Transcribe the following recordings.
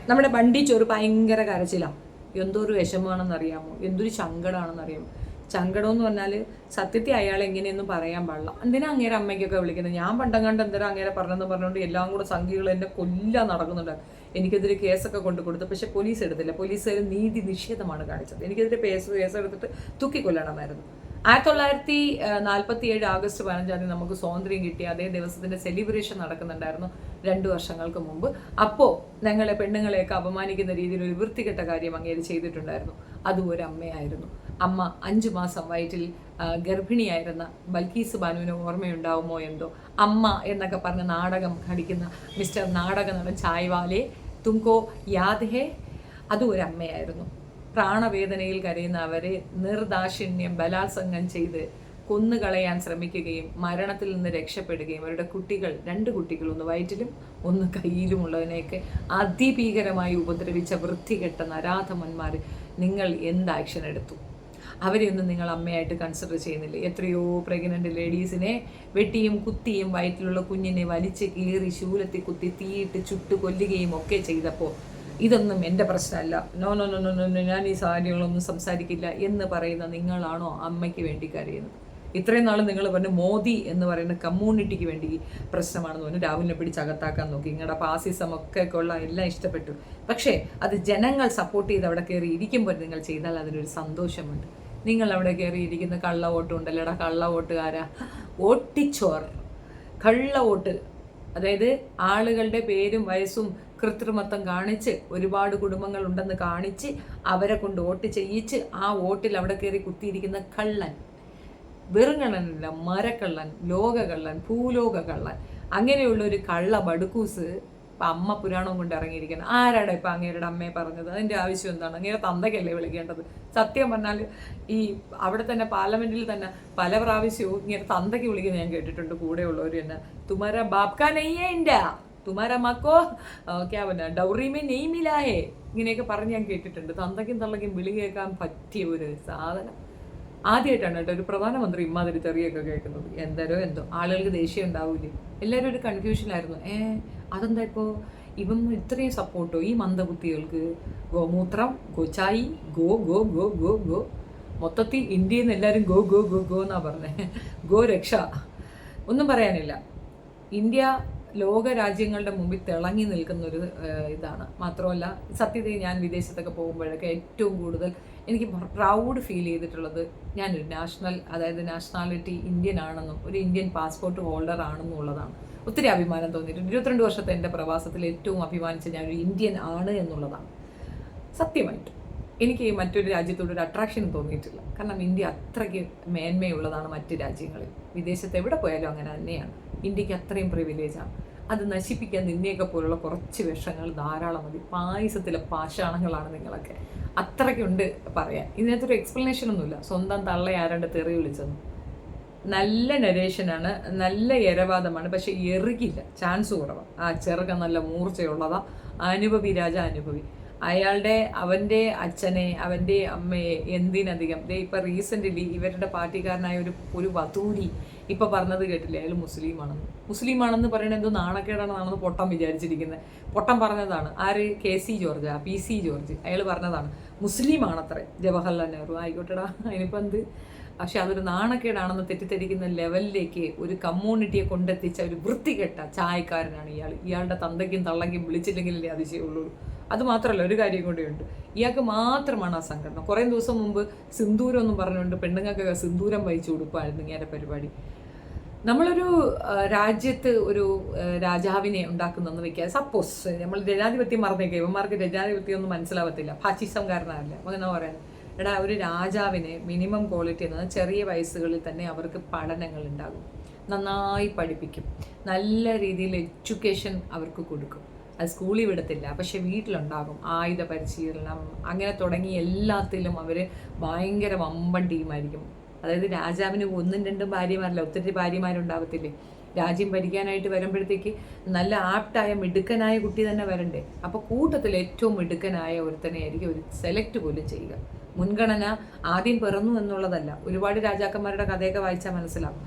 നമ്മുടെ ബണ്ടി ചോറ് ഭയങ്കര കരച്ചിലാണ്. എന്തൊരു വിഷമമാണെന്നറിയാമോ, എന്തൊരു സങ്കടമാണെന്നറിയാമോ. സങ്കടം എന്ന് പറഞ്ഞാൽ സത്യത്തിൽ അയാൾ എങ്ങനെയൊന്നും പറയാൻ പാടില്ല. എന്തിനാ അങ്ങേരെ അമ്മയ്ക്കൊക്കെ വിളിക്കുന്നത്? ഞാൻ പണ്ടങ്ങാണ്ട് എന്തിനാ അങ്ങേരെ പറഞ്ഞെന്ന് പറഞ്ഞുകൊണ്ട് എല്ലാം കൂടെ സംഘികൾ എന്നെ കൊല്ലാൻ നടക്കുന്നുണ്ട്. എനിക്കെതിരെ കേസൊക്കെ കൊടുത്തു. പക്ഷെ പോലീസ് എടുത്തില്ല. പോലീസുകാർ നീതി നിഷേധമാണ് കാണിച്ചത്. എനിക്കെതിരെ കേസെടുത്തിട്ട് തൂക്കിക്കൊല്ലണമായിരുന്നു. 1947 ആഗസ്റ്റ് 15 നമുക്ക് സ്വാതന്ത്ര്യം കിട്ടിയ അതേ ദിവസത്തിന്റെ സെലിബ്രേഷൻ നടക്കുന്നുണ്ടായിരുന്നു 2 വർഷങ്ങൾക്ക് മുമ്പ്. അപ്പോൾ ഞങ്ങളെ പെണ്ണുങ്ങളെയൊക്കെ അപമാനിക്കുന്ന രീതിയിൽ ഒരു വൃത്തികെട്ട കാര്യം അങ്ങേര് ചെയ്തിട്ടുണ്ടായിരുന്നു. അതും ഒരു അമ്മയായിരുന്നു. അമ്മ 5 മാസം വയറ്റിൽ ഗർഭിണിയായിരുന്ന ബൽക്കീസ് ബാനുവിന് ഓർമ്മയുണ്ടാവുമോ എന്തോ. അമ്മ എന്നൊക്കെ പറഞ്ഞ നാടകം കളിക്കുന്ന മിസ്റ്റർ നാടക നടൻ ചായ്വാലെ തുംകോ യാദ് ഹേ, അതും ഒരു അമ്മയായിരുന്നു. പ്രാണവേദനയിൽ കരയുന്ന അവരെ നിർദാക്ഷിണ്യം ബലാത്സംഗം ചെയ്ത് കൊന്നുകളയാൻ ശ്രമിക്കുകയും മരണത്തിൽ നിന്ന് രക്ഷപ്പെടുകയും അവരുടെ കുട്ടികൾ, 2 കുട്ടികൾ, ഒന്ന് വയറ്റിലും ഒന്ന് കയ്യിലുമുള്ളതിനെയൊക്കെ അതിഭീകരമായി ഉപദ്രവിച്ച വൃത്തികെട്ട നരാധമന്മാർ, നിങ്ങൾ എന്ത് ആക്ഷൻ എടുത്തു? അവരെയൊന്നും നിങ്ങൾ അമ്മയായിട്ട് കൺസിഡർ ചെയ്യുന്നില്ല. എത്രയോ പ്രഗ്നൻ്റ് ലേഡീസിനെ വെട്ടിയും കുത്തിയും വയറ്റിലുള്ള കുഞ്ഞിനെ വലിച്ച് കീറി ശൂലത്തിൽ കുത്തി തീയിട്ട് ചുട്ട് കൊല്ലുകയും ഒക്കെ ചെയ്തപ്പോൾ ഇതൊന്നും എൻ്റെ പ്രശ്നമല്ല, no no no no no, ഞാൻ ഈ കാര്യങ്ങളൊന്നും സംസാരിക്കില്ല എന്ന് പറയുന്ന നിങ്ങളാണോ അമ്മയ്ക്ക് വേണ്ടി കരയുന്നത്? ഇത്രയും നാൾ നിങ്ങൾ പറഞ്ഞു മോദി എന്ന് പറയുന്ന കമ്മ്യൂണിറ്റിക്ക് വേണ്ടി പ്രശ്നമാണെന്ന് പറഞ്ഞു രാഹുലിനെ പിടിച്ച് അകത്താക്കാൻ നോക്കി. നിങ്ങളുടെ പാസിസം ഒക്കെ കൊള്ളാം, എല്ലാം ഇഷ്ടപ്പെട്ടു. പക്ഷേ അത് ജനങ്ങൾ സപ്പോർട്ട് ചെയ്ത് അവിടെ കയറി ഇരിക്കുമ്പോൾ നിങ്ങൾ ചെയ്താൽ അതിനൊരു സന്തോഷമുണ്ട്. നിങ്ങൾ അവിടെ കയറി ഇരിക്കുന്ന കള്ള വോട്ടുണ്ടല്ലോടാ, കള്ള വോട്ടുകാരാ, ഓട്ടിച്ചോർ, കള്ള വോട്ട്. അതായത് ആളുകളുടെ പേരും വയസ്സും കൃത്രിമത്വം കാണിച്ച് ഒരുപാട് കുടുംബങ്ങൾ ഉണ്ടെന്ന് കാണിച്ച് അവരെ കൊണ്ട് വോട്ട് ചെയ്യിച്ച് ആ വോട്ടിൽ അവിടെ കയറി കുത്തിയിരിക്കുന്ന കള്ളൻ, വെറും കള്ളനല്ല, മരക്കള്ളൻ, ലോകകള്ളൻ, ഭൂലോക കള്ളൻ, അങ്ങനെയുള്ള ഒരു കള്ള ബടുക്കൂസ് ഇപ്പം അമ്മ പുരാണം കൊണ്ട് ഇറങ്ങിയിരിക്കണം. ആരാടാ ഇപ്പം അങ്ങേരുടെ അമ്മയെ പറഞ്ഞത്? അതിൻ്റെ ആവശ്യം എന്താണ്? അങ്ങേരെ തന്തയ്ക്കല്ലേ വിളിക്കേണ്ടത്? സത്യം പറഞ്ഞാൽ ഈ അവിടെ തന്നെ പാർലമെന്റിൽ തന്നെ പല പ്രാവശ്യവും ഇങ്ങനെ തന്തയ്ക്ക് വിളിക്കുന്നത് ഞാൻ കേട്ടിട്ടുണ്ട്. കൂടെയുള്ളവർ തന്നെ തുമാര ബാപ്കാ നെയ്യേ ഇൻഡ്യ, തുമാര മക്കോ ക്യാ പറഞ്ഞ ഡൗറി മേ നെയ് മിലാഹേ, ഇങ്ങനെയൊക്കെ പറഞ്ഞ് ഞാൻ കേട്ടിട്ടുണ്ട്. തന്തയ്ക്കും തള്ളയ്ക്കും വിളി കേൾക്കാൻ പറ്റിയ ഒരു സാധനം ആദ്യമായിട്ടാണ് കേട്ടോ ഒരു പ്രധാനമന്ത്രി ഇമ്മാതിരി തെറിയൊക്കെ കേൾക്കുന്നത്. എന്തോ ആളുകൾക്ക് ദേഷ്യം ഉണ്ടാവില്ലേ? എല്ലാവരും ഒരു കൺഫ്യൂഷനായിരുന്നു. അതെന്താ ഇപ്പോൾ ഇവൻ ഇത്രയും സപ്പോർട്ടോ ഈ മന്ദബുദ്ധികൾക്ക്? ഗോമൂത്രം, ഗോചായി, ഗോ ഗോ ഗോ ഗോ ഗോ, മൊത്തത്തിൽ ഇന്ത്യയിൽ നിന്ന് എല്ലാവരും ഗോ ഗോ ഗോ ഗോ എന്നാ പറഞ്ഞേ. ഗോ രക്ഷ, ഒന്നും പറയാനില്ല. ഇന്ത്യ ലോക രാജ്യങ്ങളുടെ മുമ്പിൽ തിളങ്ങി നിൽക്കുന്നൊരു ഇതാണ്. മാത്രമല്ല സത്യത്തിൽ ഞാൻ വിദേശത്തൊക്കെ പോകുമ്പോഴൊക്കെ ഏറ്റവും കൂടുതൽ എനിക്ക് പ്രൗഡ് ഫീൽ ചെയ്തിട്ടുള്ളത് ഞാനൊരു നാഷണാലിറ്റി ഇന്ത്യൻ ആണെന്നും ഒരു ഇന്ത്യൻ പാസ്പോർട്ട് ഹോൾഡർ ആണെന്നും ഉള്ളതാണ്. ഒത്തിരി അഭിമാനം തോന്നിയിട്ടുണ്ട്. 22 വർഷത്തെ എൻ്റെ പ്രവാസത്തിൽ ഏറ്റവും അഭിമാനിച്ച ഞാനൊരു ഇന്ത്യൻ ആണ് എന്നുള്ളതാണ്. സത്യമായിട്ട് എനിക്ക് മറ്റൊരു രാജ്യത്തോടൊരു അട്രാക്ഷൻ തോന്നിയിട്ടില്ല. കാരണം ഇന്ത്യ അത്രയ്ക്ക് മേന്മയുള്ളതാണ് മറ്റ് രാജ്യങ്ങളിൽ. വിദേശത്ത് എവിടെ പോയാലും അങ്ങനെ തന്നെയാണ്. ഇന്ത്യക്ക് അത്രയും പ്രിവിലേജാണ്. അത് നശിപ്പിക്കാൻ നിന്നെയൊക്കെ പോലുള്ള കുറച്ച് വിഷങ്ങൾ ധാരാളം മതി. പായസത്തിലെ പാഷാണങ്ങളാണ് നിങ്ങളൊക്കെ. അത്രയ്ക്കുണ്ട് പറയാൻ. ഇതിനകത്തൊരു എക്സ്പ്ലനേഷൻ ഒന്നുമില്ല. സ്വന്തം തള്ള ആരാണ്ട് തെറി വിളിച്ചെന്ന്. നല്ല നരേഷനാണ്, നല്ല എരവാദമാണ്, പക്ഷെ എറുകില്ല, ചാൻസ് കുറവാണ്. ആ ചെറുക്ക നല്ല മൂർച്ചയുള്ളതാ. അനുഭവി രാജ അനുഭവി. അവൻ്റെ അച്ഛനെ, അവൻ്റെ അമ്മയെ എന്തിനധികം ഇപ്പം റീസെൻ്റ്ലി ഇവരുടെ പാർട്ടിക്കാരനായ ഒരു വധൂരി ഇപ്പം പറഞ്ഞത് കേട്ടില്ലേ, അയാൾ മുസ്ലിമാണെന്ന് പറയുന്നത് എന്തോ നാണക്കേടാണെന്നാണെന്ന് പൊട്ടം വിചാരിച്ചിരിക്കുന്നത്. പൊട്ടം പറഞ്ഞതാണ്. ആര്? KC ജോർജ്, PC ജോർജ്, അയാൾ പറഞ്ഞതാണ്. മുസ്ലിമാണത്രേ ജവഹർലാൽ നെഹ്റു. ആയിക്കോട്ടെടാ, അതിനിപ്പോൾ എന്ത്? പക്ഷെ അതൊരു നാണക്കേടാണെന്ന് തെറ്റിദ്ധരിക്കുന്ന ലെവലിലേക്ക് ഒരു കമ്മ്യൂണിറ്റിയെ കൊണ്ടെത്തിച്ച ഒരു വൃത്തികെട്ട ചായക്കാരനാണ് ഇയാൾ. ഇയാളുടെ തന്തയ്ക്കും തള്ളയ്ക്കും വിളിച്ചില്ലെങ്കിലല്ലേ അതിശയമുള്ളൂ. അതുമാത്രമല്ല, ഒരു കാര്യം കൂടെയുണ്ട്. ഇയാൾക്ക് മാത്രമാണ് ആ സംഘടന. കുറേ ദിവസം മുമ്പ് സിന്ദൂരം ഒന്നും പറഞ്ഞുകൊണ്ട് പെണ്ണുങ്ങൾക്കൊക്കെ സിന്ദൂരം വഹിച്ചു കൊടുക്കുമായിരുന്നു ഇങ്ങനെ പരിപാടി. നമ്മളൊരു രാജ്യത്ത് ഒരു രാജാവിനെ ഉണ്ടാക്കുന്നെന്ന് വെക്കുക. സപ്പോസ് നമ്മൾ ജനാധിപത്യം മറന്നേക്കുക. ഇവന്മാർക്ക് ജനാധിപത്യം ഒന്നും മനസ്സിലാവത്തില്ല. ഫാസിസംകാരനല്ല അങ്ങനെ പറയാൻ. എടാ, ഒരു രാജാവിന് മിനിമം ക്വാളിറ്റി എന്നത് ചെറിയ വയസ്സുകളിൽ തന്നെ അവർക്ക് പഠനങ്ങൾ ഉണ്ടാകും, നന്നായി പഠിപ്പിക്കും, നല്ല രീതിയിൽ എഡ്യൂക്കേഷൻ അവർക്ക് കൊടുക്കും. അത് സ്കൂളിൽ വിടത്തില്ല, പക്ഷെ വീട്ടിലുണ്ടാകും. ആയുധ പരിശീലനം അങ്ങനെ തുടങ്ങി എല്ലാത്തിലും അവർ ഭയങ്കര വമ്പൻ ടീമായിരിക്കും. അതായത് രാജാവിന് 1ഉം 2ഉം ഭാര്യമാരല്ല, ഒത്തിരി ഭാര്യമാരുണ്ടാകത്തില്ലേ. രാജ്യം ഭരിക്കാനായിട്ട് വരുമ്പോഴത്തേക്ക് നല്ല ആപ്റ്റായ മിടുക്കനായ കുട്ടി തന്നെ വരണ്ടേ. അപ്പോൾ കൂട്ടത്തിൽ ഏറ്റവും മിടുക്കനായ ഒരുത്തനെ ആയിരിക്കും ഒരു സെലക്ട് പോലും ചെയ്യുക. മുൻഗണന ആദ്യം പിറന്നു എന്നുള്ളതല്ല. ഒരുപാട് രാജാക്കന്മാരുടെ കഥയൊക്കെ വായിച്ചാൽ മനസ്സിലാവും.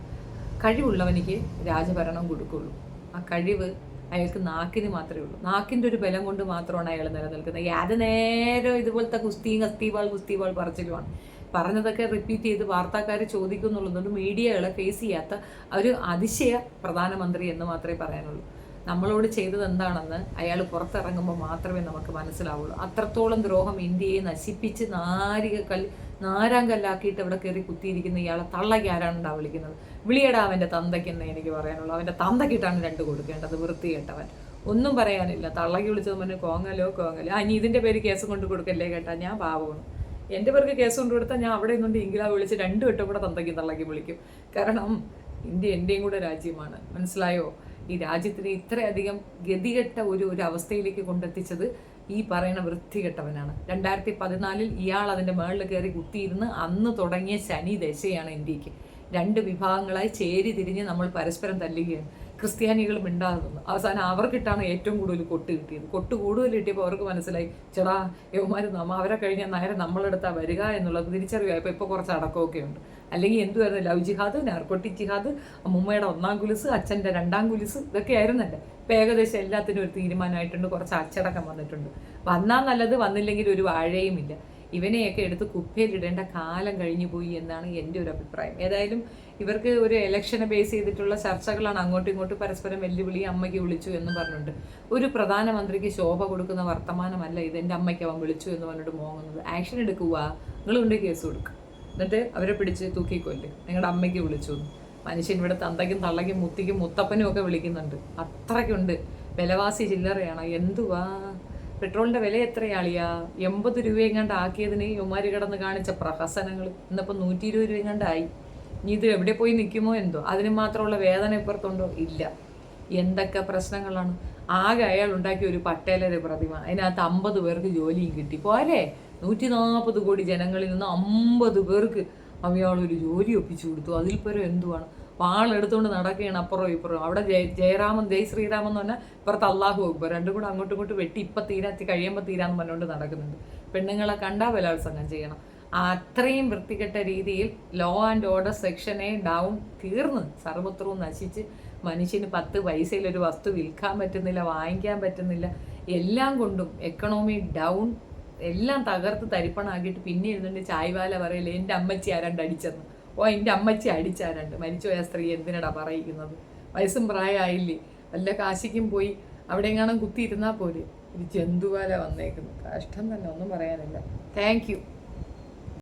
കഴിവുള്ളവനിക്ക് രാജഭരണം കൊടുക്കുള്ളൂ. ആ കഴിവ് അയാൾക്ക് നാക്കിന് മാത്രമേ ഉള്ളൂ. നാക്കിൻ്റെ ഒരു ബലം കൊണ്ട് മാത്രമാണ് അയാൾ നിലനിൽക്കുന്നത്. അത് നേരം ഇതുപോലത്തെ ഗുസ്തിവാൾ പറച്ചിലുമാണ്. പറഞ്ഞതൊക്കെ റിപ്പീറ്റ് ചെയ്ത് വാർത്താക്കാർ ചോദിക്കുന്നുള്ളതുകൊണ്ട് മീഡിയകളെ ഫേസ് ചെയ്യാത്ത ഒരു അതിശയ പ്രധാനമന്ത്രി എന്ന് മാത്രമേ പറയാനുള്ളൂ. നമ്മളോട് ചെയ്തത് എന്താണെന്ന് അയാൾ പുറത്തിറങ്ങുമ്പോൾ മാത്രമേ നമുക്ക് മനസ്സിലാവുള്ളൂ. അത്രത്തോളം ദ്രോഹം ഇന്ത്യയെ നശിപ്പിച്ച് നാരാങ്കല്ലാക്കിയിട്ട് അവിടെ കയറി കുത്തിയിരിക്കുന്ന ഇയാളെ തള്ളയ്ക്ക് ആരാണ് വിളിക്കുന്നത്? വിളിയടാ അവൻ്റെ തന്തയ്ക്കെന്ന് എനിക്ക് പറയാനുള്ളൂ. അവൻ്റെ തന്തക്കിട്ടാണ് 2 കൊടുക്കേണ്ടത്. വൃത്തികെട്ടവൻ, ഒന്നും പറയാനില്ല. തള്ളയ്ക്ക് വിളിച്ചത് പറഞ്ഞ് കോങ്ങലോ. ഇനി ഇതിൻ്റെ പേര് കേസ് കൊണ്ട് കൊടുക്കല്ലേ കേട്ടാ, ഞാൻ പാവമാണ്. എൻ്റെ പേർക്ക് കേസ് കൊണ്ട് കൊടുത്താൽ ഞാൻ അവിടെ നിന്നുകൊണ്ട് ഇംഗ്ലാ വിളിച്ച് 2 വട്ടം കൂടെ തള്ളയ്ക്ക് വിളിക്കും. കാരണം ഇന്ത്യ എൻ്റെയും കൂടെ രാജ്യമാണ്, മനസ്സിലായോ? ഈ രാജ്യത്തിനെ ഇത്രയധികം ഗതികെട്ട ഒരു അവസ്ഥയിലേക്ക് കൊണ്ടെത്തിച്ചത് ഈ പറയുന്ന വൃത്തികെട്ടവനാണ്. 2014 ഇയാൾ അതിൻ്റെ മേളിൽ കയറി കുത്തിയിരുന്ന് അന്ന് തുടങ്ങിയ ശനി ദശയാണ് ഇന്ത്യക്ക്. 2 വിഭാഗങ്ങളായി ചേരി തിരിഞ്ഞ് നമ്മൾ പരസ്പരം തല്ലുകയാണ്. ക്രിസ്ത്യാനികൾ മിണ്ടാതെ നിന്നു. അവസാനം അവർക്കിട്ടാണ് ഏറ്റവും കൂടുതൽ കൊട്ട് കിട്ടിയത്. കൊട്ട് കൂടുതൽ കിട്ടിയപ്പോൾ അവർക്ക് മനസ്സിലായി, ചേടാ യവന്മാർ അവരെ കഴിഞ്ഞാൽ നേരെ നമ്മളെടുത്താൽ വരിക എന്നുള്ളത് തിരിച്ചറിവായപ്പോൾ ഇപ്പോൾ കുറച്ച് അടക്കമൊക്കെ ഉണ്ട്. അല്ലെങ്കിൽ എന്തുമായിരുന്നു? ലവ് ജിഹാദ്, നാർക്കോട്ടിക് ജിഹാദ്, മുമ്മയുടെ 1-ാം കുലിസ്, അച്ഛൻ്റെ 2-ാം കുലിസ്, ഇതൊക്കെ ആയിരുന്നല്ലേ. ഇപ്പം ഏകദേശം എല്ലാത്തിനും ഒരു തീരുമാനമായിട്ടുണ്ട്. കുറച്ച് അച്ചടക്കം വന്നിട്ടുണ്ട്. വന്നാൽ നല്ലത്, വന്നില്ലെങ്കിൽ ഒരു വാഴയുമില്ല. ഇവനെയൊക്കെ എടുത്ത് കുപ്പയിലിടേണ്ട കാലം കഴിഞ്ഞു പോയി എന്നാണ് എൻ്റെ ഒരു അഭിപ്രായം. ഏതായാലും ഇവർക്ക് ഒരു ഇലക്ഷനെ ബേസ് ചെയ്തിട്ടുള്ള ചർച്ചകളാണ്. അങ്ങോട്ടും ഇങ്ങോട്ടും പരസ്പരം വെല്ലുവിളി, അമ്മയ്ക്ക് വിളിച്ചു എന്ന് പറഞ്ഞിട്ടുണ്ട്. ഒരു പ്രധാനമന്ത്രിക്ക് ശോഭ കൊടുക്കുന്ന വർത്തമാനമല്ല ഇത്. എൻ്റെ അമ്മയ്ക്ക് അവൻ വിളിച്ചു എന്ന് പറഞ്ഞിട്ട് മോങ്ങുന്നത്. ആക്ഷൻ എടുക്കുക, നിങ്ങളുണ്ട് കേസ് കൊടുക്കുക, എന്നിട്ട് അവരെ പിടിച്ച് തൂക്കിക്കൊല്ല്. നിങ്ങളുടെ അമ്മയ്ക്ക് വിളിച്ചു എന്ന്. മനുഷ്യൻ ഇവിടെ തന്തയ്ക്കും തള്ളയ്ക്കും മുത്തിക്കും മുത്തപ്പനും ഒക്കെ വിളിക്കുന്നുണ്ട്. അത്രയ്ക്കുണ്ട്. വിലവാസി ചില്ലറയാണ്. എന്തുവാ പെട്രോളിൻ്റെ വില എത്രയാളിയാ? 80 രൂപയെങ്ങാണ്ട് ആക്കിയതിന് യുമാര് കിടന്ന് കാണിച്ച പ്രഹസനങ്ങൾ ഇന്നിപ്പോൾ 120 രൂപയെങ്ങാണ്ടായി. ഇനി ഇത് എവിടെ പോയി നിൽക്കുമോ എന്തോ. അതിന് മാത്രമുള്ള വേദന ഇപ്പുറത്തുണ്ടോ? ഇല്ല. എന്തൊക്കെ പ്രശ്നങ്ങളാണ്. ആകെ അയാൾ ഉണ്ടാക്കിയ ഒരു പട്ടേലൊരു പ്രതിമ, അതിനകത്ത് 50 പേർക്ക് ജോലിയും കിട്ടി. പോരെ 140 കോടി ജനങ്ങളിൽ നിന്ന് 50 പേർക്ക് അയാളൊരു ജോലി ഒപ്പിച്ചു കൊടുത്തു. അതിൽ പേരും എന്തുവാണ്? വാളെടുത്തുകൊണ്ട് നടക്കുകയാണ് അപ്പുറവും ഇപ്പുറവും. അവിടെ ജയ് ശ്രീരാമൻ എന്ന് പറഞ്ഞാൽ ഇപ്പുറത്ത് അള്ളാഹു അക്ബർ. 2 കൂടെ അങ്ങോട്ടും ഇങ്ങോട്ടും വെട്ടി കഴിയുമ്പോൾ തീരാന്ന് പറഞ്ഞുകൊണ്ട് നടക്കുന്നുണ്ട്. പെണ്ണുങ്ങളെ കണ്ടാൽ ബലാത്സംഗം ചെയ്യണം. അത്രയും വൃത്തികെട്ട രീതിയിൽ ലോ ആൻഡ് ഓർഡർ സെക്ഷനെ ഡൗൺ, തീർന്ന് സർവത്രവും നശിച്ച് മനുഷ്യന് 10 പൈസയിലൊരു വസ്തു വിൽക്കാൻ പറ്റുന്നില്ല, വാങ്ങിക്കാൻ പറ്റുന്നില്ല. എല്ലാം കൊണ്ടും എക്കണോമി ഡൗൺ, എല്ലാം തകർത്ത് തരിപ്പണാക്കിയിട്ട് പിന്നെ ഇരുന്നുകൊണ്ട് ചായ്വാല പറയില്ല എൻ്റെ അമ്മച്ചി ആരാണ്ട് അടിച്ചെന്ന്. എൻ്റെ അമ്മച്ചി അടിച്ചാരാണ്ട്. മരിച്ചുപോയ സ്ത്രീ എന്തിനടാ പറയിക്കുന്നത്? വയസ്സും പ്രായമായില്ലേ? വല്ല കാശിക്കും പോയി അവിടെ എങ്ങാനും കുത്തിയിരുന്നാൽ പോലെ. ഒരു ജന്തുവാല വന്നേക്കുന്നു. കഷ്ടം തന്നെ, ഒന്നും പറയാനില്ല. Thank you.